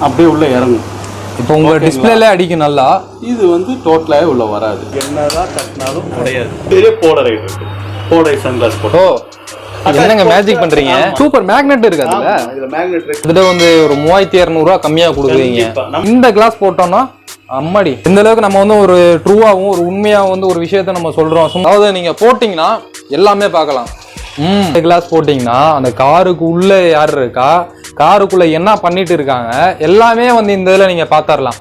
அப்படியே உள்ள இறங்கும். இப்போ உங்க டிஸ்பிளேல அடிக்கும் நல்லா. இது வந்து டோட்டலாவே உள்ள வராது. என்னதான் கட்டினாலும் உடையாது. இதுல போலர் இருக்கு. போலர் சன்கிளாஸ் போட்டு. என்னங்க மேஜிக் பண்றீங்க? சூப்பர் மேக்னெட் இருக்கு அதுல. இதுல மேக்னெட் இருக்கு. இதுல வந்து ஒரு 3200 ரூபாய் கம்மியா கொடுக்குறீங்க. இந்த கிளாஸ் போட்டோம்னா அம்மாடி இந்த அளவுக்கு நம்ம வந்து ஒரு ட்ரூவாகவும் ஒரு உண்மையாகவும் வந்து ஒரு விஷயத்த நம்ம சொல்றோம். அதாவது நீங்க போட்டீங்கன்னா எல்லாமே பார்க்கலாம். கிளாஸ் போட்டீங்கன்னா அந்த காருக்கு உள்ள யார் இருக்கா, காருக்குள்ள என்ன பண்ணிட்டு இருக்காங்க எல்லாமே வந்து இந்த இதுல நீங்க பாத்தரலாம்.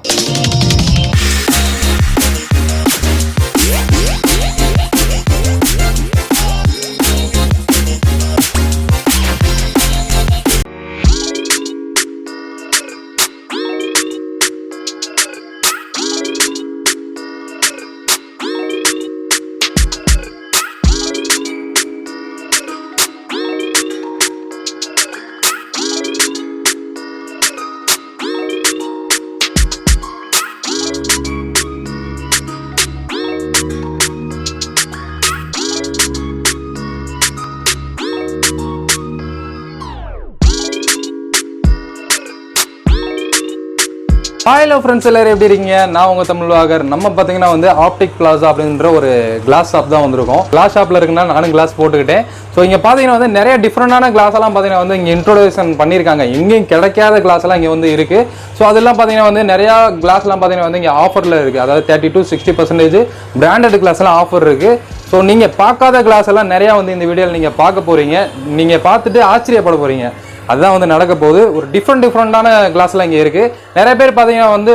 ஹலோ ஃப்ரெண்ட்ஸ், எல்லாரும் எப்படி இருக்கீங்க? நான் உங்க தமிழ் வாகர். நம்ம பார்த்தீங்கன்னா வந்து ஆப்டிக் பிளாசா அப்படின்ற ஒரு கிளாஸ் ஷாப் தான் வந்திருக்கோம். கிளாஸ் ஷாப்ல இருக்குன்னா நானும் கிளாஸ் போட்டுக்கிட்டேன். ஸோ இங்கே பார்த்தீங்கன்னா வந்து நிறைய டிஃப்ரெண்டான கிளாஸ் எல்லாம் பார்த்தீங்கன்னா வந்து இங்கே இன்ட்ரோடக்ஷன் பண்ணியிருக்காங்க. எங்கேயும் கிடைக்காத கிளாஸ் எல்லாம் இங்கே வந்து இருக்கு. ஸோ அதெல்லாம் பார்த்தீங்கன்னா வந்து நிறையா கிளாஸ்லாம் பார்த்தீங்கன்னா வந்து இங்கே ஆஃபரில் இருக்குது. அதாவது 30 to 60% பிராண்டட் கிளாஸ் எல்லாம் ஆஃபர் இருக்கு. ஸோ நீங்கள் பார்க்காத கிளாஸ் எல்லாம் நிறையா வந்து இந்த வீடியோவில் நீங்கள் பார்க்க போறீங்க. நீங்கள் பார்த்துட்டு ஆச்சரியப்பட போறீங்க. அதுதான் வந்து நடக்க போகுது. ஒரு டிஃப்ரெண்டான கிளாஸ்லாம் இங்கே இருக்குது. நிறைய பேர் பார்த்தீங்கன்னா வந்து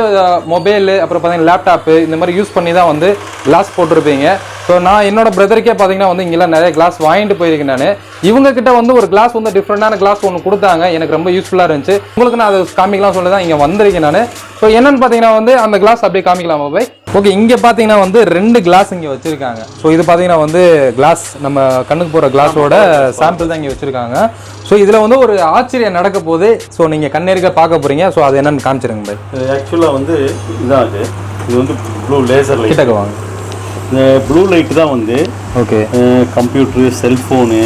மொபைலு அப்புறம் பார்த்தீங்கன்னா லேப்டாப்பு இந்த மாதிரி யூஸ் பண்ணி தான் வந்து கிளாஸ் போட்டிருப்பீங்க. ஸோ நான் என்னோட பிரதருக்கே பார்த்தீங்கன்னா வந்து இங்கெல்லாம் நிறைய கிளாஸ் வாங்கிட்டு போயிருக்கேன். நான் இவங்க கிட்ட வந்து ஒரு கிளாஸ் வந்து டிஃப்ரெண்டான கிளாஸ் ஒன்று கொடுத்தாங்க. எனக்கு ரொம்ப யூஸ்ஃபுல்லாக இருந்துச்சு. உங்களுக்கு நான் அதை காமிக்கலாம் சொல்லி தான் இங்கே வந்திருக்கேன் நான். ஸோ என்னன்னு பார்த்தீங்கன்னா வந்து அந்த கிளாஸ் அப்படியே காமிக்கலாமா போய்? ஓகே, இங்கே பார்த்தீங்கன்னா வந்து 2 கிளாஸ் இங்கே வச்சுருக்காங்க. ஸோ இது பார்த்தீங்கன்னா வந்து கிளாஸ் நம்ம கண்ணுக்கு போகிற கிளாஸோட சாம்பிள் தான் இங்கே வச்சுருக்காங்க. ஸோ இதில் வந்து ஒரு ஆச்சரியம் நடக்க போகுது. ஸோ நீங்கள் கண்ணெருக்க பார்க்க போகிறீங்க. ஸோ அது என்னன்னு காமிச்சிருங்க பாய். ஆக்சுவலாக வந்து இதான் இது வந்து ப்ளூ லேசர் லைட். கிட்டக்க வாங்க. இந்த ப்ளூ லைட் தான் வந்து ஓகே கம்ப்யூட்டரு, செல்ஃபோனு,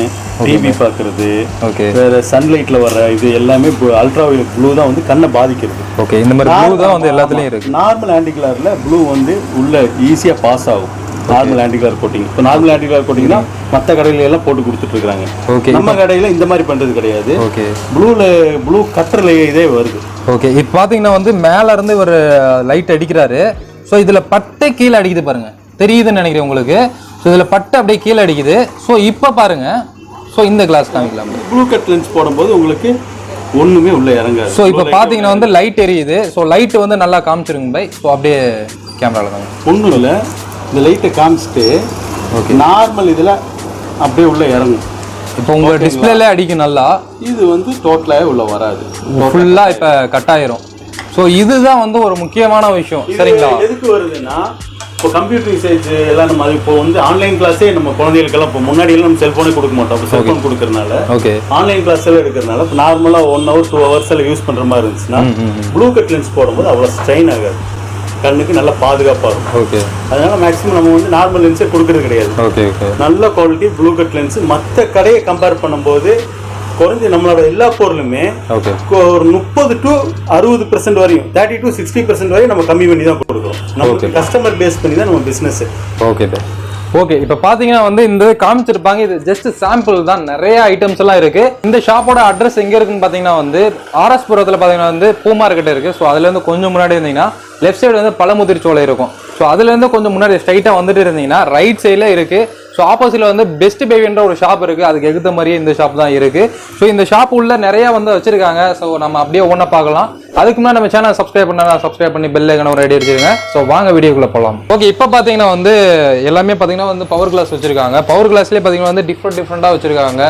டிவி பார்க்குறது, ஓகே வேறு சன்லைட்டில் வர இது எல்லாமே அல்ட்ரா வயலட் ப்ளூ தான் வந்து கண்ணை பாதிக்கிறது. ஓகே, இந்த மாதிரி ப்ளூ தான் வந்து எல்லாத்துலேயும் இருக்குது. நார்மல் ஆன்டிகிளாரில் ப்ளூ வந்து உள்ள ஈஸியாக பாஸ் ஆகும். Normal antiglare coating. இப்போ நார்மல் ஆன்டிகிளார் கோட்டிங்னா மற்ற கடையில எல்லாம் போட்டு கொடுத்துட்ருக்காங்க. ஓகே, நம்ம கடையில் இந்த மாதிரி பண்ணுறது கிடையாது. ஓகே, ப்ளூ கட்டரில் இதே வருது. ஓகே, இப்போ பார்த்தீங்கன்னா வந்து மேலே இருந்து ஒரு லைட் அடிக்கிறாரு. ஸோ இதில் பட்டை கீழே அடிக்குது பாருங்க, தெரியுதுன்னு நினைக்கிறேன் உங்களுக்கு. ஸோ இதில் பட்டை அப்படியே கீழே அடிக்குது. ஸோ இப்போ பாருங்க. ஸோ இந்த கிளாஸ் காமிக்கலாம். ப்ளூ கட் லென்ஸ் போடும்போது உங்களுக்கு ஒன்றுமே உள்ள இறங்காது. ஸோ இப்போ பார்த்தீங்கன்னா வந்து லைட் எரியுது. ஸோ லைட் வந்து நல்லா காமிச்சிருங்க பை. ஸோ அப்படியே கேமராவில் தாங்க. ஒன்றும் இல்லை, இந்த லைட்டை காமிச்சிட்டு ஓகே நார்மல் இதில் அப்படியே உள்ள இறங்கும். இப்போ உங்கள் டிஸ்பிளேல அடிக்கும் நல்லா. இது வந்து டோட்டலாகவே உள்ள வராது, ஃபுல்லாக இப்போ கட் ஆயிரும். ஸோ இதுதான் வந்து ஒரு முக்கியமான விஷயம். சரிங்களா? எதுக்கு வருதுன்னா இப்போ கம்ப்யூட்டர் யூசேஜ் எல்லாம் நம்ம இப்போ வந்து ஆன்லைன் கிளாஸே நம்ம குழந்தைகளுக்கெல்லாம் இப்போ முன்னாடி எல்லாம் நம்ம செல்ஃபோனே கொடுக்க மாட்டோம். இப்போ செல்ஃபோன் கொடுக்கறதுனால ஓகே ஆன்லைன் கிளாஸ் எல்லாம் எடுக்கிறதுனால இப்போ நார்மலாக 1 hour 2 hours எல்லாம் யூஸ் பண்ணுற மாதிரி இருந்துச்சுன்னா ப்ளூ கட் லென்ஸ் போடும்போது அவ்வளோ ஸ்ட்ரெயின் ஆகாது, கண்ணுக்கு நல்லா பாதுகாப்பாக இருக்கும். ஓகே, அதனால மேக்ஸிமம் நம்ம வந்து நார்மல் லென்ஸே கொடுக்கறது கிடையாது. ஓகே ஓகே, நல்ல குவாலிட்டி ப்ளூ கட் லென்ஸ் மற்ற கடையை கம்பேர் பண்ணும்போது குறைஞ்சி நம்மளோட எல்லா பொருளுமே ஓகே ஒரு 30 to 60% வரையும் 30 to 60% வரையும் நம்ம கம்மி பண்ணி தான் கொடுக்குறோம். நமக்கு கஸ்டமர் பேஸ் பண்ணி தான் நம்ம பிஸ்னஸ். ஓகே ஓகே, இப்போ பார்த்தீங்கன்னா வந்து இந்த காமிச்சிருப்பாங்க. இது ஜஸ்ட் சாம்பிள் தான், நிறைய ஐட்டம்ஸ் எல்லாம் இருக்கு. இந்த ஷாப்போட அட்ரஸ் எங்க இருக்குன்னு பார்த்தீங்கன்னா வந்து R.S.புரத்தில் பார்த்தீங்கன்னா வந்து பூ மார்க்கெட் இருக்கு. ஸோ அதுலேருந்து கொஞ்சம் முன்னாடி இருந்தீங்கன்னா லெஃப்ட் சைடு வந்து பழமுதிர் சோலை இருக்கும். ஸோ அதுலேருந்து கொஞ்சம் முன்னாடி ஸ்ட்ரைட்டாக வந்துட்டு இருந்தீங்கன்னா ரைட் சைடில் இருக்கு. ஸோ ஆப்போசிட்ல வந்து பெஸ்ட் பேபின்ற ஒரு ஷாப் இருக்கு. அதுக்கு எகுத்த மாதிரியே இந்த ஷாப் தான் இருக்கு. ஸோ இந்த ஷாப் உள்ள நிறைய வந்து வச்சிருக்காங்க. ஸோ நம்ம அப்படியே ஒன்றா பார்க்கலாம். அதுக்கு முன்னாடி நம்ம சேனல் சப்ஸ்கிரைப் பண்ணி பெல் ஐக்கான ஒரு ரெடி வச்சிருங்க. ஸோ வாங்க வீடியோக்குள்ள போகலாம். ஓகே, இப்போ பார்த்தீங்கன்னா வந்து எல்லாமே பார்த்தீங்கன்னா வந்து பவர் கிளாஸ் வச்சிருக்காங்க. பவர் கிளாஸ்லேயே பார்த்தீங்கன்னா வந்து டிஃப்ரெண்டாக வச்சிருக்காங்க.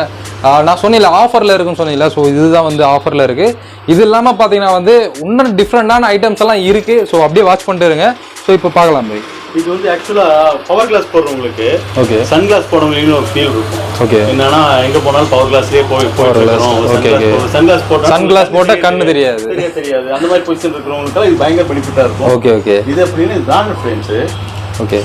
நான் சொன்னில ஆஃபரில் இருக்குன்னு சொன்னீங்களா? ஸோ இதுதான் வந்து ஆஃபரில் இருக்கு. இது இல்லாமல் பார்த்தீங்கன்னா வந்து இன்னும் டிஃப்ரெண்டான ஐட்டம்ஸ் எல்லாம் இருக்கு. ஸோ அப்படியே வாட்ச் பண்ணிட்டு இருங்க. ஸோ இப்போ பார்க்கலாம் போய். இது வந்து ஆக்சுவலா பவர் கிளாஸ் போடுறவங்களுக்கு ஓகே சன் கிளாஸ் போடுறவங்களுக்கு ஒரு ஃபீல் இருக்கும். ஓகே, என்னன்னா எங்க போனாலும் பவர் கிளாஸ்லயே போயிட்டு சன் கிளாஸ் போட்டா கண்ணு தெரியாது அந்த மாதிரி பொசிஷன் இருக்கிறவங்களுக்கு இது பயங்கர பெனிஃபிட்டா இருக்கும். ஓகே ஓகே, இது அப்படின்னு பிராண்டட் ஃப்ரேம்ஸ். ஓகே,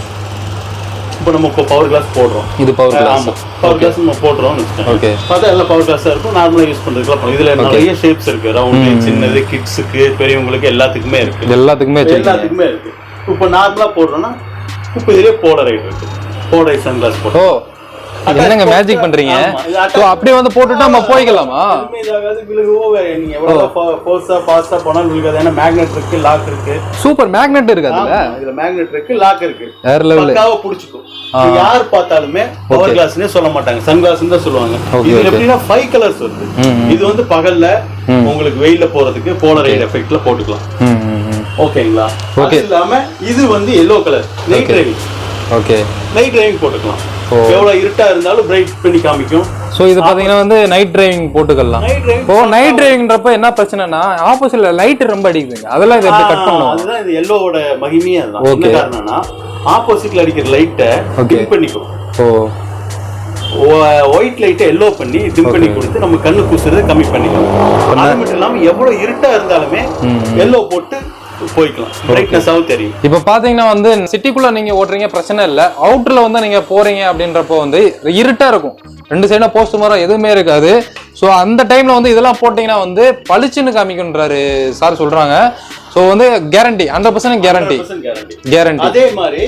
இப்போ நம்ம இப்போ பவர் கிளாஸ் போடுறோம். இது பவர் கிளாஸ். ஆமாம், பவர் கிளாஸ் நம்ம போடுறோம்னு வச்சுக்கோங்க. ஓகே. பார்த்தா எல்லாம் பவர் கிளாஸாக இருக்கும், நார்மலாக யூஸ் பண்ணுறதுக்குலாம். இதில் நிறைய ஷேப்ஸ் இருக்கு, ரவுண்டு, சின்னது, கிட்ஸுக்கு, பெரியவங்களுக்கு எல்லாத்துக்குமே இருக்கு. எல்லாத்துக்குமே இருக்கு. இப்போ நார்மலாக போடுறோம்னா இப்போ இதுலேயே போலரைட் இருக்கு. போலரைட் சன்கிளாஸ் போடுறோம். என்னங்க மேஜிக் பண்றீங்க? சோ அப்படியே வந்து போட்டுட்டா நம்ம போய்க்கலாமா? இதாகாது, விழுகவோ நீங்க எவ்வளவு ஃபோர்ஸா ஃபாஸ்டா போனாலும் விழுகாது. ஏன்னா மேக்னெட் இருக்கு, லாக் இருக்கு. சூப்பர் மேக்னெட் இருக்கு அதுல. இதுல மேக்னெட் இருக்கு, லாக் இருக்கு. வேற லெவல். பக்காவா புடிச்சுக்கும். யார் பார்த்தாலுமே பவர் கிளாஸ்னே சொல்ல மாட்டாங்க, சன்கிளாஸ்னு தான் சொல்லுவாங்க. இதுல எப்படின்னா 5 கலர்ஸ் வருது. இது வந்து பகல்ல உங்களுக்கு வெயில்ல போறதுக்கு போலரைட் எஃபெக்ட்ல போட்டுக்கலாம். ஓகேங்களா? அது இல்லாம இது வந்து yellow colour night driving. Okay, night driving போட்டுக்கலாம். எவ்வளவு இருட்டா இருந்தாலும் பிரைட் பண்ணி காமிக்கும். சோ இது பாத்தீங்கன்னா வந்து நைட் டிரைவிங் போட்டுக்கலாம். ஓ, நைட் டிரைவிங்ன்றப்ப என்ன பிரச்சனைனா ஆப்போசிட்ல லைட் ரொம்ப அடிக்குதுங்க. அதெல்லாம் இத எப்படி கட் பண்ணனும்? அதுதான் இது yellowவோட மகிமையே அதுதான். என்ன காரணம்னா ஆப்போசிட்ல அடிக்கிற லைட்டை டிம் பண்ணிக்கும். ஒயிட் லைட்டை yellow பண்ணி டிம் பண்ணி கொடுத்து நம்ம கண்ணு கூசுறதை கம்மி பண்ணிக்கலாம். அது மட்டும் இல்லாம எவ்வளவு இருட்டா இருந்தாலுமே yellow போட்டு போய்க்கலாம், பிரைட்னஸாவும் தெரியும். இப்போ பாத்தீங்கன்னா வந்து சிட்டிக்குள்ள நீங்க ஓட்டுறீங்க பிரச்சனை இல்ல, அவுட்டர்ல வந்து நீங்க போறீங்க அப்படின்றப்போ வந்து இருட்டா இருக்கும், ரெண்டு சைடும் போஸ்ட் மரம் எதுவுமே இருக்காது. ஸோ அந்த டைம்ல வந்து இதெல்லாம் போட்டீங்கன்னா வந்து பளிச்சுன்னு காமிக்குன்றாரு சார் சொல்றாங்க. ஸோ வந்து கேரண்டி 100% கேரண்டி. அதே மாதிரி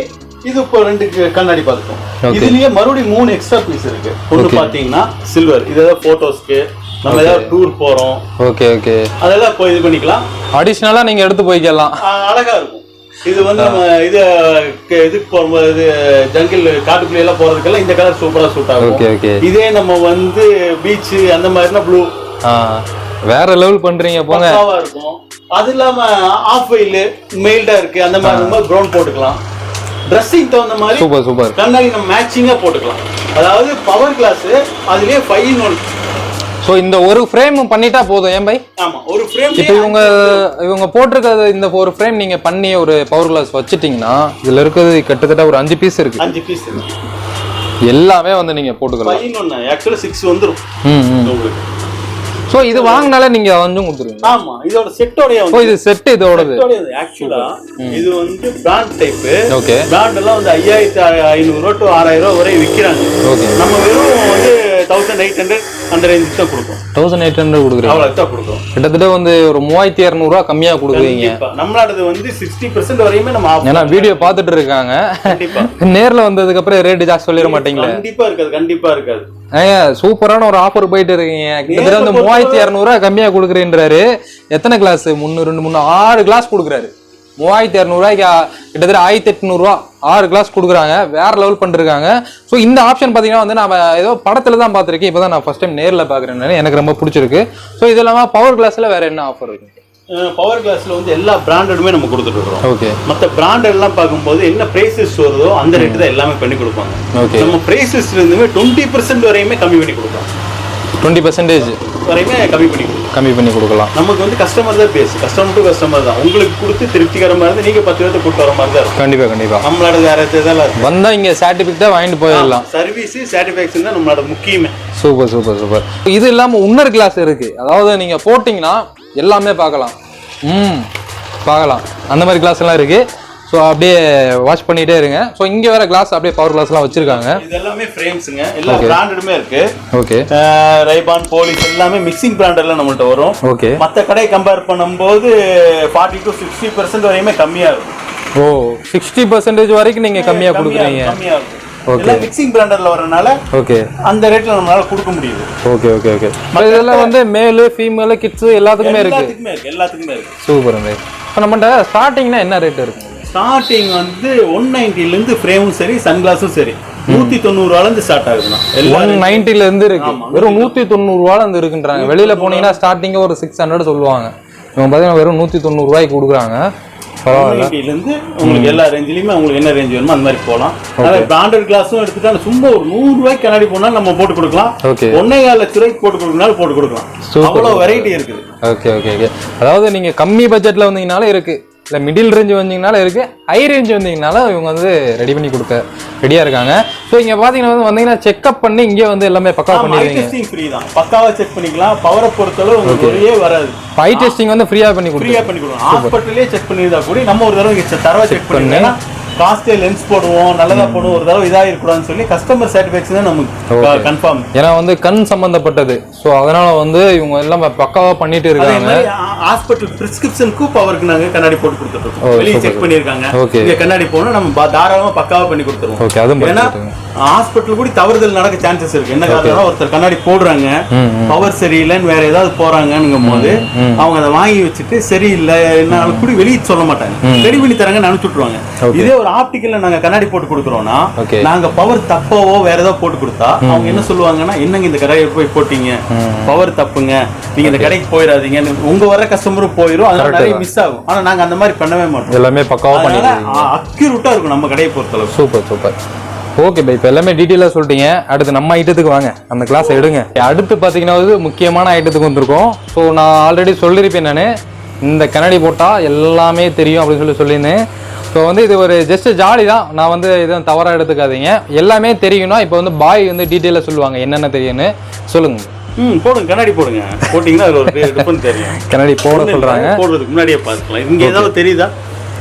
இது இப்போ 2 கண்ணாடி பார்த்துக்கோம். இதுலயே மறுபடியும் 3 எக்ஸ்ட்ரா பீஸ் இருக்கு. ஒன்று பாத்தீங்கன்னா சில்வர், இதெல்லாம் போட்டோஸ்க்கு நம்ம ஏதாவது டூர் போறோம். ஓகே, அதெல்லாம் போய் இது பண்ணிக்கலாம். அடிஷனலா நீங்க எடுத்து போய்க்கலாம், அழகா இருக்கும். இது வந்து நம்ம இதுக்கு போகும்போது ஜங்கிள் காட்டுக்குள்ள எல்லாம் போறதுக்கெல்லாம் இந்த கலர் சூப்பரா சூட் ஆகும். இதே நம்ம வந்து பீச் அந்த மாதிரினா ப்ளூ வேற லெவல் பண்றீங்க போங்க, இருக்கும். அது இல்லாம ஆஃப் வெயில் மெயில்டா இருக்கு, அந்த மாதிரி ப்ரௌன் போட்டுக்கலாம். ட்ரெஸ்ஸிங் தகுந்த மாதிரி சூப்பர் கண்ணாடி நம்ம மேட்சிங்கா போட்டுக்கலாம். அதாவது பவர் கிளாஸ் அதுலயே 5 in 1. ஸோ இந்த ஒரு ஃப்ரேம் பண்ணிட்டா போதும். ஏன் பை? ஆமா, ஒரு ஃப்ரேம். இப்போ இவங்க போட்டிருக்கிறது இந்த ஒரு ஃப்ரேம் நீங்க பண்ணி ஒரு பவர் கிளாஸ் வச்சிட்டீங்கன்னா இதுல இருக்கிறது கிட்டத்தட்ட ஒரு 5 பீஸ் இருக்கு. 5 பீஸ் எல்லாமே வந்து நீங்க போட்டுக்கலாம். 5 in 1 ஆக்சுவலா 6 வந்துரும் உங்களுக்கு. சோ இது வாங்குனால நீங்க வந்து கொடுத்துருவீங்க. ஆமா, இதோட செட்டோடயே வந்து. இது செட் இதோடது. ஆக்சுவலா இது வந்து பிராண்ட் டைப். ஓகே, பிராண்ட் எல்லாம் வந்து 5500 to 6000 வரை விக்கிறாங்க. ஓகே, நம்ம வெறும் வந்து 1800 அந்த ரேஞ்சுக்கு தான் கொடுப்போம். 1800 கொடுக்குறீங்க, அவ்வளவு தான் கொடுப்போம். கிட்டத்தட்ட வந்து ஒரு 3200 ரூபாய் கம்மியா கொடுக்குறீங்க. நம்மளோடது வந்து 60% வரையுமே நம்ம ஆஃப். ஏன்னா வீடியோ பார்த்துட்டு இருக்காங்க, கண்டிப்பா நேர்ல வந்ததுக்கு அப்புறம் ரேட் ஜாஸ்தி சொல்லிர மாட்டீங்களா? கண்டிப்பா இருக்காது. சூப்பரான ஒரு ஆஃபர் போயிட்டு இருக்கீங்க. கிட்டத்தட்ட வந்து 3200 ரூபாய் கம்மியா கொடுக்குறேன்றாரு. எத்தனை கிளாஸ்? 3 2 3 6 கிளாஸ் கொடுக்குறாரு. 3200 ரூபாய்க்கு கிட்டத்தட்ட 1800 ரூபா 6 கிளாஸ் கொடுக்குறாங்க. வேற லெவல் பண்ணிருக்காங்க. ஸோ இந்த ஆப்ஷன் பார்த்தீங்கன்னா வந்து நம்ம ஏதோ படத்துல தான் பார்த்துருக்கேன், இப்போதான் நான் ஃபர்ஸ்ட் டைம் நேரில் பார்க்குறேன், எனக்கு ரொம்ப பிடிச்சிருக்கு. ஸோ இது இல்லாமல் பவர் கிளாஸ்ல வேற என்ன ஆஃபர் இருக்கு? பவர் கிளாஸ்ல வந்து எல்லா பிராண்டடுமே நம்ம கொடுத்துட்டு இருக்கோம். ஓகே, மற்ற பிராண்டட் எல்லாம் பார்க்கும்போது என்ன பிரைசஸ் வருதோ அந்த ரேட்டு தான் எல்லாமே பண்ணி கொடுப்பாங்க. ஓகே, நம்ம பிரைசஸ்ல இருந்துமே 20% வரையுமே கம்மி பண்ணி கொடுப்போம். 20% வரையுமே கம்மி பண்ணி கொடுக்கலாம். நமக்கு வந்து கஸ்டமர் தான் பேசு, கஸ்டமர் டு கஸ்டமர் தான். உங்களுக்கு கொடுத்து திருப்திகரமா இருந்து நீங்க 10 பேருக்கு கொடுத்து வர மாதிரி தான் இருக்கும். கண்டிப்பா நம்மளோட வேற இதெல்லாம் வந்தா இங்க சர்டிபிகேட் தான் வாங்கிட்டு போயிடலாம். சர்வீஸ் சாட்டிஸ்ஃபேக்ஷன் தான் நம்மளோட முக்கியமே. சூப்பர். இது இல்லாம இன்னொரு கிளாஸ் இருக்கு, அதாவது நீங்க போட்டீங்கன்னா எல்லாமே பார்க்கலாம். அந்த மாதிரி கிளாஸ் எல்லாம் இருக்கு. ஸோ அப்படியே வாஷ் பண்ணிட்டே இருங்க. ஸோ இங்க வேற கிளாஸ் அப்படியே பவர் கிளாஸ்லாம் வச்சிருக்காங்க. இது எல்லாமே ஃப்ரேம்ஸுங்க, எல்லா பிராண்டடுமே இருக்கு. ஓகே, ரைபான், போலிஸ் எல்லாமே மிக்சிங் பிராண்டட்லாம் நம்மள்ட்ட வரும். ஓகே, மற்ற கடை கம்பேர் பண்ணும்போது 40 to 60% வரையுமே கம்மியா இருக்கும். ஓ, 60% வரைக்கும் நீங்க கம்மியா கொடுக்குறீங்க. கம்மியா இருக்கும். ஓகே, மிக்சிங் பிராண்டட்ல வரனால ஓகே அந்த ரேட்ல நம்மளால கொடுக்க முடியுது. ஓகே. இதெல்லாம் வந்து மேல் ஃபீமேல் கிட்ஸ் எல்லாத்துக்குமே இருக்கு. எல்லாத்துக்குமே இருக்கு. சூப்பர். இப்போ நம்மட்ட ஸ்டார்டிங்னா என்ன ரேட் இருக்கு? ஸ்டார்டிங் வந்து 190 ல இருந்து ஃப்ரேமும் சரி சன்கிளாஸும் சரி 190 ரூபாயில இருந்து ஸ்டார்ட் ஆகுதுண்ணா. 190 ல இருந்து இருக்கு, வெறும் 190 ரூபாயில இருந்து இருக்குன்றாங்க. வெளியில போனீங்கன்னா ஸ்டார்டிங் ஒரு 600 சொல்லுவாங்க, இவங்க பாத்தீங்கன்னா வெறும் 190 ரூபாய்க்கு கொடுக்குறாங்க. இருந்து உங்களுக்கு எல்லா ரேஞ்சிலுமே உங்களுக்கு என்ன ரேஞ்ச் வேணுமோ அந்த மாதிரி போகலாம். பிராண்டட் கிளாஸும் எடுத்துட்டா சும்மா ஒரு 100 ரூபாய்க்கு கண்ணாடி போனாலும் நம்ம போட்டு கொடுக்கலாம். 1.25 லட்சம் ரூபாய்க்கு போட்டு கொடுக்கறதுனால போட்டு கொடுக்கலாம். அவ்வளவு வெரைட்டி இருக்குது. ஓகே. அதாவது நீங்க கம்மி பட்ஜெட்ல வந்தீங்கனாலும் இருக்கு, இல்லை மிடில் ரேஞ்ச் வந்தீங்கனாலும் இருக்கு, ஹை ரேஞ்ச் வந்தீங்கனாலும் இவங்க வந்து ரெடி பண்ணி கொடுக்க ரெடியா இருக்காங்க. ஸோ இங்க பாத்தீங்கன்னா வந்து வந்தீங்கன்னா செக்அப் பண்ணி இங்கே வந்து எல்லாமே பக்காவா பண்ணிடுவீங்க. ஃப்ரீ தான், பக்காவா செக் பண்ணிக்கலாம். பவரை பொறுத்தளவு உங்களுக்கு ஒரே வராது. ஐ டெஸ்டிங் வந்து ஃப்ரீயா பண்ணி கொடுக்கலாம். ஹாஸ்பிட்டல்லே செக் பண்ணிருந்தா கூட நம்ம ஒரு தடவை தரவா செக் பண்ணீங்கன்னா காஸ்ட்லி லென்ஸ் போடுவோம், நல்லதா போடுவோம், ஒரு தடவை இதா இருக்கக்கூடாதுன்னு சொல்லி கஸ்டமர் சாட்டிஸ்ஃபேக்ஷன் தான் நமக்கு கன்ஃபார்ம். ஏன்னா வந்து கண் சம்பந்தப்பட்டது, ஸோ அதனால வந்து இவங்க எல்லாம் பக்காவா பண்ணிட்டு இருக்காங்க. ஹாஸ்பிட்டல் பிரிஸ்கிரிப்ஷனுக்கு பவருக்கு நாங்க கண்ணாடி போட்டு கொடுத்துருக்கோம். வெளியே செக் பண்ணிருக்காங்க, இங்க கண்ணாடி போனா நம்ம தாராளமா பக்காவா பண்ணி கொடுத்துருவோம். ஏன்னா ஹாஸ்பிட்டல் கூட தவறுதல் நடக்க சான்சஸ் இருக்கு. என்ன காரணம், ஒருத்தர் கண்ணாடி போடுறாங்க, பவர் சரியில்லைன்னு வேற ஏதாவது போறாங்கன்னும் போது அவங்க அதை வாங்கி வச்சுட்டு சரியில்லை என்னாலும் கூட வெளியே சொல்ல மாட்டாங்க, ரெடி பண்ணி தராங்கன்னு அனுப்பிச்சு விட்டுருவாங்க. இதே ஒரு ஆப்டிக்கல்ல நாங்க கண்ணாடி போட்டு கொடுக்குறோம்னா நாங்க பவர் தப்பாவோ வேற ஏதாவது போட்டு கொடுத்தா அவங்க என்ன சொல்லுவாங்கன்னா, என்னங்க இந்த கடையை போய் போட்டீங்க, பவர் தப்புங்க, நீங்க இந்த கடைக்கு போயிடாதீங்க, உங்க வர கஸ்டமரும் போயிடும், அதனால நிறைய மிஸ் ஆகும். ஆனா நாங்க அந்த மாதிரி பண்ணவே மாட்டோம், எல்லாமே பக்காவா பண்ணிடுவோம், அக்யூரேட்டா இருக்கும் நம்ம கடையை பொறுத்தளவு. Super super. ஓகே பை, இப்போ எல்லாமே டீட்டெயிலாக சொல்லிட்டீங்க. அடுத்து நம்ம ஐட்டத்துக்கு வாங்க, அந்த கிளாஸ் எடுங்க. அடுத்து பார்த்தீங்கன்னா முக்கியமான ஐட்டத்துக்கு வந்திருக்கோம். ஸோ நான் ஆல்ரெடி சொல்லியிருப்பேன், நான் இந்த கண்ணாடி போட்டால் எல்லாமே தெரியும் அப்படின்னு சொல்லியிருந்தேன். ஸோ வந்து இது ஒரு ஜஸ்ட் ஜாலி தான், நான் வந்து எதுவும் தவறாக எடுத்துக்காதீங்க. எல்லாமே தெரியும்னா இப்போ வந்து பாய் வந்து டீட்டெயிலாக சொல்லுவாங்க என்னென்ன தெரியும்னு. சொல்லுங்க. போடுங்க, கண்ணாடி போடுங்க, போட்டிங்கன்னா அது ஒரு டிஃபரன்ஸ் தெரியும். கண்ணாடி போட சொல்கிறாங்க, போடுறதுக்கு முன்னாடியே பார்த்துக்கலாம். இங்கே ஏதாவது தெரியுதா?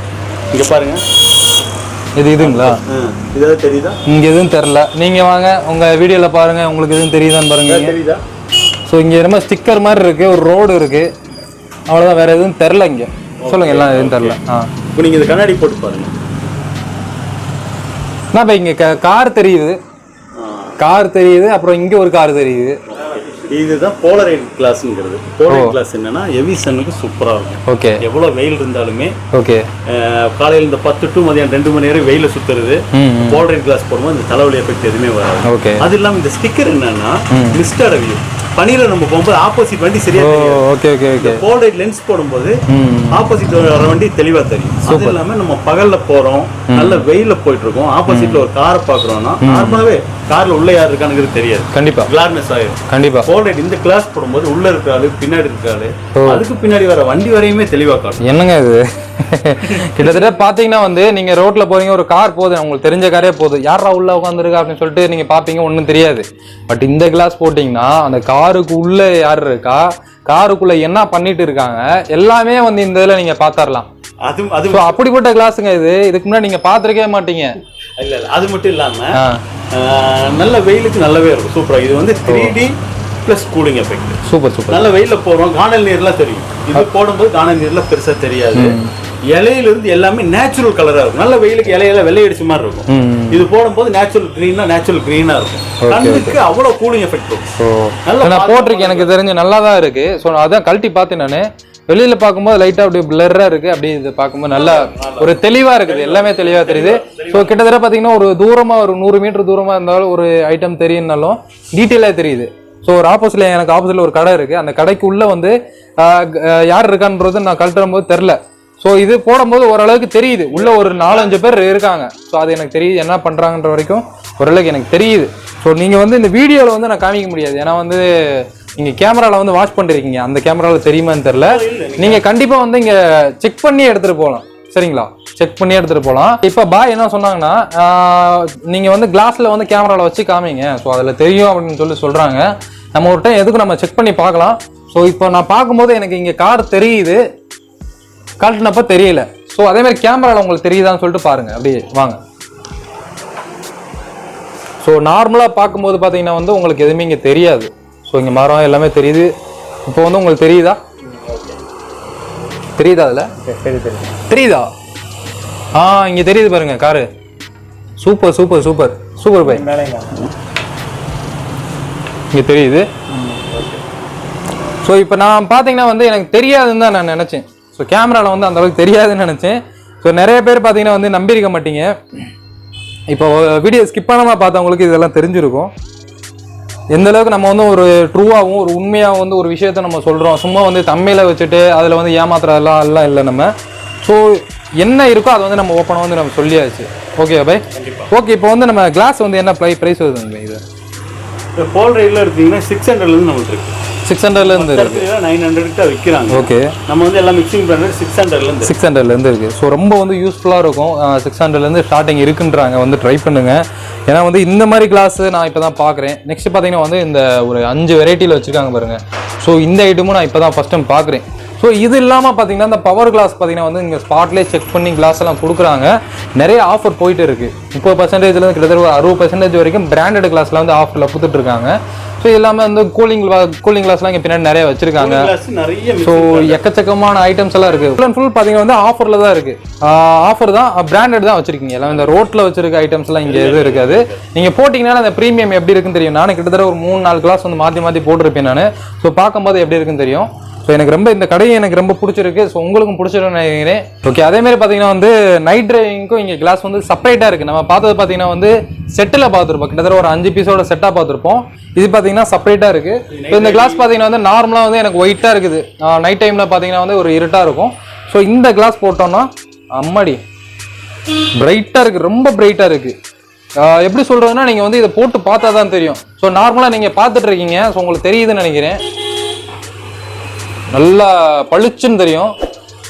இங்கே பாருங்க, இதுங்களா, இதாவது தெரியுதா? இங்க எதுவும் தெரியல, நீங்க வாங்க உங்க வீடியோல பாருங்க, உங்களுக்கு எதுவும் தெரியுதான்னு பாருங்க. தெரியுதா? ஸோ இங்க ரொம்ப ஸ்டிக்கர் மாதிரி இருக்கு, ஒரு ரோடு இருக்கு, அவ்வளவுதான், வேற எதுவும் தெரியல இங்க. சொல்லுங்க, எல்லாம் எதுவும் தெரியல. இப்போ நீங்க இந்த கண்ணாடி போட்டு பாருங்க. நான் இங்க கார் தெரியுது, கார் தெரியுது, அப்புறம் இங்க ஒரு கார் தெரியுது. இதுதான் போலரைட் கிளாஸ்ங்கிறது. போலரைட் கிளாஸ் என்னன்னா ஹெவி சன்னுக்கு சூப்பரா இருக்கும். ஓகே, எவ்வளவு வெயில் இருந்தாலுமே ஓகே, காலையில இந்த 10 to மதியம் 2 மணி நேரம் வெயில சுத்துறது, போலரைட் கிளாஸ் போடும்போது இந்த தலைவலி எஃபெக்ட் எதுவுமே வராது. ஓகே, அது இல்லாம இந்த ஸ்டிக்கர் என்னன்னா மிஸ்ட் அடவியும் பனியில நம்ம போகும்போது ஆப்போசிட் வண்டி சரியா தெரியும். Okay okay okay, Polaroid lens போடும்போது ஆப்போசிட் வர வண்டி தெளிவா தெரியும். அது இல்லாம நம்ம பகல்ல போறோம், நல்ல வெயில போயிட்டு இருக்கோம், ஆப்போசிட்ல ஒரு காரை பாக்குறோம்னா நார்மலாவே கார்ல உள்ள யார் இருக்கானுங்கிறது தெரியாது, கண்டிப்பா கிளார்னஸ் ஆயிடும். கண்டிப்பா போலரைட் இந்த கிளாஸ் போடும்போது உள்ள இருக்காரு பின்னாடி இருக்காரு, அதுக்கு பின்னாடி வர வண்டி வரையுமே தெளிவா காட்டும். என்னங்க இது கிட்டத்தட்ட பாத்தீங்கன்னா வந்து நீங்க ரோட்ல போறீங்க, ஒரு கார் போகுது, உங்களுக்கு தெரிஞ்ச காரே போகுது, யாரா உள்ள உட்காந்துருக்கா அப்படின்னு சொல்லிட்டு நீங்க பாப்பீங்க, ஒன்றும் தெரியாது. பட் இந்த கிளாஸ் போட்டீங்கன்னா அந்த காருக்கு உள்ள யார் இருக்கா, காருக்குள்ள என்ன பண்ணிட்டு இருக்காங்க, எல்லாமே வந்து இந்த இதுல நீங்க பாத்தரலாம். அது அப்படிப்பட்ட கிளாஸுங்க இது, இதுக்கு முன்னாடி நீங்க பாத்திருக்கவே மாட்டீங்க. இல்ல இல்ல, அது மட்டும் இல்லாம நல்ல வெயிலுக்கு நல்லாவே இருக்கும், சூப்பரா. இது வந்து 3D plus cooling effect. Super super. நல்ல வெயில போறோம், காணல் நீர்லாம் தெரியும். இது போடும்போது காணல் நீர்ல பெருசா தெரியாது, இலையில இருந்து எல்லாமே நேச்சுரல் கலரா இருக்கும். நல்ல வெயிலுக்கு இலையில வெள்ளை அடிச்ச மாதிரி இருக்கும், இது போடும்போது நேச்சுரல் கிரீனா இருக்கும். கண்ணுக்கு அவ்வளவு கூலிங் எஃபெக்ட் இருக்கும். நல்லா போட்டிருக்கேன், எனக்கு தெரிஞ்சு நல்லா தான் இருக்கு. ஸோ அதான் கழட்டி பார்த்தேன் நான், வெளியில பார்க்கும்போது லைட்டா அப்படி பிளர்ரா இருக்கு, அப்படி இது பார்க்கும்போது நல்லா ஒரு தெளிவா இருக்குது, எல்லாமே தெளிவா தெரியுது. ஸோ கிட்டத்தட்ட பார்த்தீங்கன்னா ஒரு தூரமா, ஒரு 100 மீட்டர் தூரமா இருந்தாலும் ஒரு ஐட்டம் தெரியும்னாலும் டீட்டெயிலா தெரியுது. ஸோ ஒரு எனக்கு ஆப்போசிட்ல ஒரு கடை இருக்கு, அந்த கடைக்கு உள்ள வந்து யார் இருக்கான்றது நான் கழட்டும் போது தெரில. ஸோ இது போடும்போது ஓரளவுக்கு தெரியுது, உள்ள ஒரு 4-5 பேர் இருக்காங்க. ஸோ அது எனக்கு தெரியுது, என்ன பண்றாங்கன்ற வரைக்கும் ஓரளவுக்கு எனக்கு தெரியுது. ஸோ நீங்க வந்து இந்த வீடியோவில் வந்து நான் காமிக்க முடியாது, ஏன்னா வந்து நீங்க கேமரால வந்து வாட்ச் பண்ணிருக்கீங்க, அந்த கேமரால தெரியுமான்னு தெரியல. நீங்க கண்டிப்பா வந்து இங்க செக் பண்ணி எடுத்துட்டு போகலாம், சரிங்களா? செக் பண்ணி எடுத்துட்டு போகலாம். இப்போ பாய் என்ன சொன்னாங்கன்னா, நீங்க வந்து கிளாஸ்ல வந்து கேமரால வச்சு காமிங்க, ஸோ அதுல தெரியும் அப்படின்னு சொல்றாங்க. நம்ம ஒரு டைம் எதுக்கு நம்ம செக் பண்ணி பார்க்கலாம். ஸோ இப்போ நான் பார்க்கும்போது எனக்கு இங்க கார் தெரியுது, காட்டினப்ப தெரியல. ஸோ அதே மாதிரி கேமரால உங்களுக்கு தெரியுதான்னு சொல்லிட்டு பாருங்க, அப்படியே வாங்க. ஸோ நார்மலா பார்க்கும்போது பார்த்தீங்கன்னா வந்து உங்களுக்கு எதுவுமே இங்க தெரியாது. ஸோ இங்க மரம் எல்லாமே தெரியுது. இப்போ வந்து உங்களுக்கு தெரியுதா? தெரியுதா? அதுல தெரியுதா? இங்க தெரியுது பாருங்க car. Super super super super bye, இங்க தெரியுது. ஸோ இப்போ நான் பார்த்தீங்கன்னா வந்து எனக்கு தெரியாதுன்னு தான் நான் நினைச்சேன். ஸோ கேமரால வந்து அந்த அளவுக்கு தெரியாதுன்னு நினைச்சேன். ஸோ நிறைய பேர் பார்த்தீங்கன்னா வந்து நம்பியிருக்க மாட்டீங்க. இப்போ வீடியோ ஸ்கிப் பண்ணாமல் பார்த்தவங்களுக்கு இதெல்லாம் தெரிஞ்சிருக்கும், எந்த அளவுக்கு நம்ம வந்து ஒரு ட்ரூவாகவும் ஒரு உண்மையாகவும் வந்து ஒரு விஷயத்த நம்ம சொல்கிறோம். சும்மா வந்து தம்மையில வச்சுட்டு அதில் வந்து ஏமாத்துறதெல்லாம் இல்லை நம்ம. ஸோ என்ன இருக்கோ அதை வந்து நம்ம ஓப்பனாக வந்து நம்ம சொல்லியாச்சு. Okay bye, okay. இப்போ வந்து நம்ம கிளாஸ் வந்து என்ன ப்ரைஸ் வருதுங்க? இது போல்ரைட்ல எடுத்தீங்கன்னா 600லேருந்து நமக்கு இருக்கு, 600லேருந்து இருக்கு, 900 விற்கிறாங்க. ஓகே, நம்ம வந்து எல்லாம் மிக்சிங் பண்ணுறது 600லேருந்து இருக்கு. ஸோ ரொம்ப வந்து யூஸ்ஃபுல்லாக இருக்கும். 600லேருந்து ஸ்டார்டிங் இருக்குன்றாங்க, வந்து ட்ரை பண்ணுங்க. ஏன்னா வந்து இந்த மாதிரி கிளாஸ் நான் இப்போ தான் பார்க்குறேன். நெக்ஸ்ட் பார்த்தீங்கன்னா வந்து இந்த ஒரு 5 வெரைட்டியில் வச்சுருக்காங்க பாருங்க. ஸோ இந்த ஐட்டமும் நான் இப்போ தான் ஃபஸ்ட் டைம் பார்க்குறேன். ஸோ இது இல்லாமல் பார்த்தீங்கன்னா இந்த பவர் கிளாஸ் பார்த்தீங்கன்னா வந்து இங்கே ஸ்பாட்லேயே செக் பண்ணி கிளாஸ் எல்லாம் கொடுக்குறாங்க. நிறைய ஆஃபர் போயிட்டு இருக்குது. 30%லேருந்து கிட்டத்தட்ட ஒரு 60% வரைக்கும் பிராண்டட் கிளாஸ்லாம் வந்து ஆஃபரில் கொடுத்துட்டு இருக்காங்க. ஸோ இது இல்லாமல் வந்து கூலிங் கிளாஸ்லாம் இங்கே பின்னாடி நிறைய வச்சிருக்காங்க. ஸோ எக்கச்சக்கமான ஐட்டம்ஸ் எல்லாம் இருக்குது. ஃபுல் அண்ட் ஃபுல் பார்த்தீங்கன்னா வந்து ஆஃபரில் தான் இருக்குது. ஆஃபர் தான், பிராண்டட் தான் வச்சிருக்கீங்க. எல்லாம் இந்த ரோட்டில் வச்சிருக்க ஐட்டம்ஸ் எல்லாம் இங்கே எதுவும் இருக்காது. நீங்கள் போட்டிங்கன்னா அந்த ப்ரீமியம் எப்படி இருக்குன்னு தெரியும். நானும் கிட்டத்தட்ட ஒரு 3-4 கிளாஸ் வந்து மாற்றி போட்டிருப்பேன் நான். ஸோ பார்க்கும்போது எப்படி இருக்குன்னு தெரியும். ஸோ எனக்கு ரொம்ப இந்த கடையை எனக்கு ரொம்ப பிடிச்சிருக்கு. ஸோ உங்களுக்கும் பிடிச்சிருக்குன்னு நினைக்கிறேன். ஓகே, அதேமாதிரி பார்த்தீங்கன்னா வந்து நைட் டிரைவிங்க்கும் இங்கே கிளாஸ் வந்து செப்பரேட்டாக இருக்குது. நம்ம பார்த்தது பார்த்தீங்கன்னா வந்து செட்டில் பார்த்துருப்போம். கிட்டத்தட்ட ஒரு 5 பீஸோட செட்டாக பார்த்துருப்போம். இது பார்த்தீங்கன்னா செப்பரேட்டாக இருக்குது. ஸோ இந்த கிளாஸ் பார்த்தீங்கன்னா வந்து நார்மலாக வந்து எனக்கு ஒயிட்டாக இருக்குது. நைட் டைமில் பார்த்தீங்கன்னா வந்து ஒரு இருட்டாக இருக்கும். ஸோ இந்த கிளாஸ் போட்டோம்னா அம்மாடி பிரைட்டாக இருக்குது, ரொம்ப பிரைட்டாக இருக்குது. எப்படி சொல்கிறதுன்னா நீங்கள் வந்து இதை போட்டு பார்த்தா தான் தெரியும். ஸோ நார்மலாக நீங்கள் பார்த்துட்டு இருக்கீங்க. ஸோ உங்களுக்கு தெரியுதுன்னு நினைக்கிறேன். நல்லா பளிச்சுன்னு தெரியும்.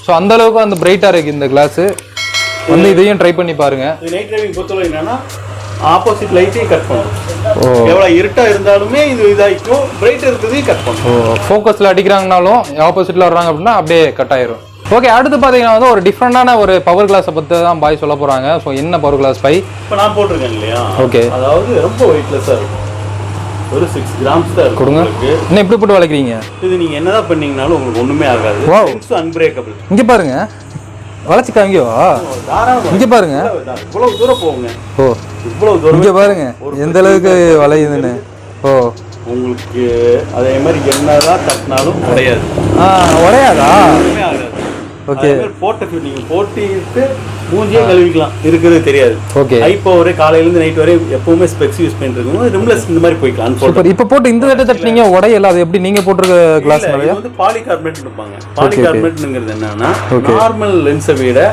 ஸோ அந்த அளவுக்கு அந்த பிரைட்டாக இருக்குது இந்த கிளாஸு. வந்து இதையும் ட்ரை பண்ணி பாருங்க. நைட் டிரைவிங் பொறுத்தவரை என்னன்னா ஆப்போசிட் லைட்டே கட் பண்ணும். எவ்வளோ இருட்டாக இருந்தாலுமே இது இதாகிக்கும். பிரைட் இருக்கிறதையும் கட் பண்ணும். ஃபோக்கஸில் அடிக்கிறாங்கனாலும் ஆப்போசிட்டில் வர்றாங்க அப்படின்னா அப்படியே கட் ஆயிரும். ஓகே, அடுத்து பார்த்தீங்கன்னா வந்து ஒரு டிஃப்ரெண்டான ஒரு பவர் கிளாஸை பற்றி தான் பாய் சொல்ல போகிறாங்க. ஸோ என்ன பவர் கிளாஸ் பை இப்போ நான் போட்டிருக்கேன் இல்லையா? ஓகே, அதாவது ரொம்ப வெயிட்லெஸ்ஸாக இருக்கும். ஒரு 6 கிராம்ஸ் தான் இருக்கும். கொடுங்க. என்ன இப்படி போட்டு வளைக்கிறீங்க? இது நீங்கள் என்னதான் பண்ணீங்கனாலும் உங்களுக்கு ஒன்றுமே ஆகாது. அன்பிரேக்கபிள். இங்கே பாருங்க, வளைச்சி காமிக்கோ. இங்கே பாருங்க, இவ்வளவு தூரம் போகுங்க. ஓ, இவ்வளவு தூரம். இங்கே பாருங்க எந்த அளவுக்கு வளையுதுன்னு. ஓ, உங்களுக்கு அதே மாதிரி என்னதான் தட்டினாலும் உடையாது. உடையாதா? ஒன்றுமே ஆகாது. ஓகே, போட்டு நீங்கள் போட்டிட்டு மூஞ்சியே கழுவிக்கலாம், இருக்கிறது தெரியாது. ஓகே, இப்போ ஒரே காலையிலேருந்து நைட் வரை எப்பவுமே ஸ்பெக்ஸ் யூஸ் பண்ணிட்டு இருக்கோம். ரிம்லெஸ் இந்த மாதிரி போய்க்கலாம். சூப்பர். இப்போ போட்டு இந்த தட்டை தட்டினீங்க உடையல. அது எப்படி நீங்க போட்டிருக்க கிளாஸ் நிறைய வந்து பாலிகார்பனேட் இருப்பாங்க. பாலிகார்பனேட்ங்கிறது என்னன்னா நார்மல் லென்ஸை விட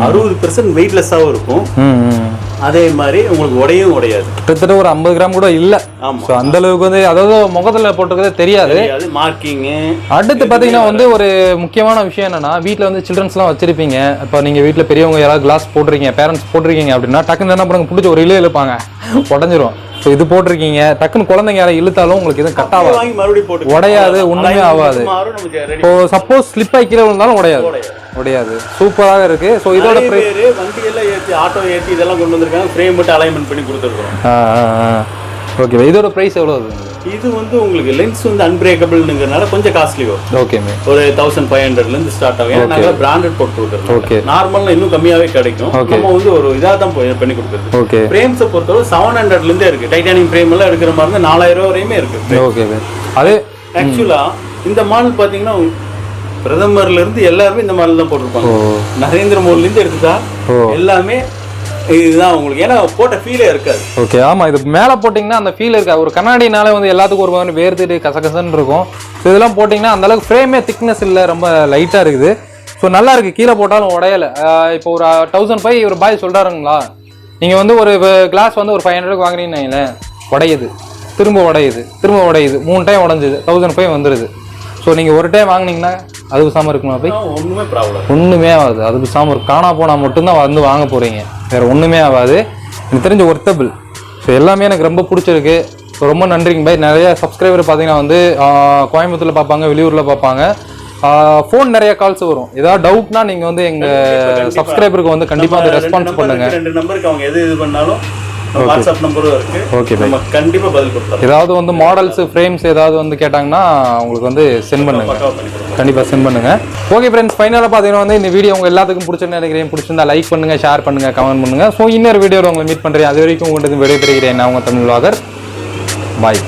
60% வெயிட்லெஸ்ஸாகவும் இருக்கும். அதே மாதிரி உங்களுக்கு உடையும் உடையாது. கிட்டத்தட்ட ஒரு 50 கிராம் கூட இல்ல. ஸோ அந்த அளவுக்கு வந்து அதாவது முகத்துல போட்டிருக்கதே தெரியாது. மார்க்கிங். அடுத்து பாத்தீங்கன்னா வந்து ஒரு முக்கியமான விஷயம் என்னன்னா, வீட்டுல வந்து சில்ட்ரன்ஸ்லாம் வச்சிருப்பீங்க. இப்போ நீங்க வீட்டுல பெரியவங்க யாராவது கிளாஸ் போட்டிருக்கீங்க, பேரண்ட்ஸ் போட்டிருக்கீங்க அப்படின்னா டக்குன்னு என்ன பண்ணுங்க, பிடிச்ச ஒரு இழுப்பாங்க, உடஞ்சிரும். ஸோ இது போட்டிருக்கீங்க, டக்குன்னு குழந்தைங்க யாரை இழுத்தாலும் உங்களுக்கு எதுவும் கட் ஆகாது, உடையாது, ஒண்ணுமே ஆகாது. இப்போ சப்போஸ் ஸ்லிப் ஆகி கீழே விழுந்தாலும் உடையாது. சூப்பராக இருக்கு. ஸோ இதோட வண்டி எல்லாம் ஏற்றி ஆட்டோ ஏற்றி இதெல்லாம் கொண்டு வந்திருக்காங்க. ஃப்ரேம் மட்டும் அலைன்மெண்ட் பண்ணி கொடுத்துருக்கோம். ஓகே, இதோட பிரைஸ் எவ்வளோ வருது? இது வந்து உங்களுக்கு லென்ஸ் வந்து அன்பிரேக்கபிள்ங்கிறதுனால கொஞ்சம் காஸ்ட்லி வரும். ஓகே, ஒரு 1500லேருந்து ஸ்டார்ட் ஆகும். ஏன்னா நாங்கள் பிராண்டட் போட்டு கொடுக்குறோம். ஓகே, நார்மலாக இன்னும் கம்மியாகவே கிடைக்கும். நம்ம வந்து ஒரு இதாக தான் பண்ணி கொடுக்குறது. ஓகே, ஃப்ரேம்ஸை பொறுத்தவரை 700லேருந்தே இருக்கு. டைட்டானியம் ஃப்ரேம் எல்லாம் எடுக்கிற மாதிரி இருந்தால் 4000 ரூபா வரையுமே இருக்கு. ஓகே, அது ஆக்சுவலாக இந்த மாடல் பார்த்தீங்கன்னா பிரதமர்ல இருந்து எல்லாருமே இந்த மாடல் தான் போட்டிருப்பாங்க. நரேந்திர மோடிலேருந்து எடுத்துட்டா எல்லாமே இதுதான் உங்களுக்கு. ஏன்னா போட்ட ஃபீலே இருக்காது. ஓகே, ஆமா, இது மேலே போட்டிங்கன்னா அந்த ஃபீல் இருக்காது. ஒரு கண்ணாடினால வந்து எல்லாத்துக்கும் ஒரு மாதிரி வேர்த்துட்டு கசகசன்னு இருக்கும். ஸோ இதெல்லாம் போட்டிங்கன்னா அந்த அளவுக்கு ஃப்ரேமே திக்னஸ் இல்லை, ரொம்ப லைட்டாக இருக்குது. ஸோ நல்லா இருக்குது, கீழே போட்டாலும் உடையலை. இப்போ ஒரு 1005 ஒரு பாய் சொல்கிறாருங்களா, நீங்கள் வந்து ஒரு கிளாஸ் வந்து ஒரு 500 வாங்குறீங்கன்னு உடையுது, திரும்ப உடையுது, 3 டைம் உடஞ்சிது, 1005 வந்துடுது. ஸோ நீங்கள் ஒரு டைம் வாங்கினீங்கன்னா அது பேசாமல் இருக்குமா போய்? ஒன்றுமே ஆகாது. அது பேசாமல் இருக்கும். காணா போனால் மட்டும்தான் வந்து வாங்க போகிறீங்க, வேறு ஒன்றுமே ஆகாது. எனக்கு தெரிஞ்ச ஒர்த்தபிள். ஸோ எல்லாமே எனக்கு ரொம்ப பிடிச்சிருக்கு. ஸோ ரொம்ப நன்றிங்க பாய். நிறைய சப்ஸ்கிரைபர் பார்த்தீங்கன்னா வந்து கோயம்புத்தூரில் பார்ப்பாங்க, வெளியூரில் பார்ப்பாங்க. ஃபோன் நிறைய கால்ஸ் வரும். ஏதாவது டவுட்னா நீங்கள் வந்து எங்கள் சப்ஸ்கிரைபருக்கு வந்து கண்டிப்பாக வந்து ரெஸ்பான்ஸ் பண்ணுங்கள். 2 நம்பருக்கு அவங்க எது பண்ணாலும் வாட்ஸ்அப் நம்பரும் இருக்கு. ஓகே, நம்ம கண்டிப்பா பதில் கொடுப்போம். ஏதாவது வந்து மாடல்ஸ், ஃப்ரேம்ஸ் ஏதாவது வந்து கேட்டாங்கன்னா உங்களுக்கு வந்து சென்ட் பண்ணுங்க, கண்டிப்பா சென்ட் பண்ணுங்க. ஓகே ஃப்ரெண்ட்ஸ், ஃபைனலாக பார்த்தீங்கன்னா வந்து இந்த வீடியோ உங்க எல்லாத்துக்கும் பிடிச்சிருந்தா நினைக்கிறேன். பிடிச்சிருந்தா லைக் பண்ணுங்க, ஷேர் பண்ணுங்க, கமெண்ட் பண்ணுங்க. ஸோ இன்னொரு வீடியோவில் உங்களை மீட் பண்றேன். அது வரைக்கும் உங்களுக்கு விடைபெறுகிறேன். நான் உங்க தமிழ் vlogger. பாய்.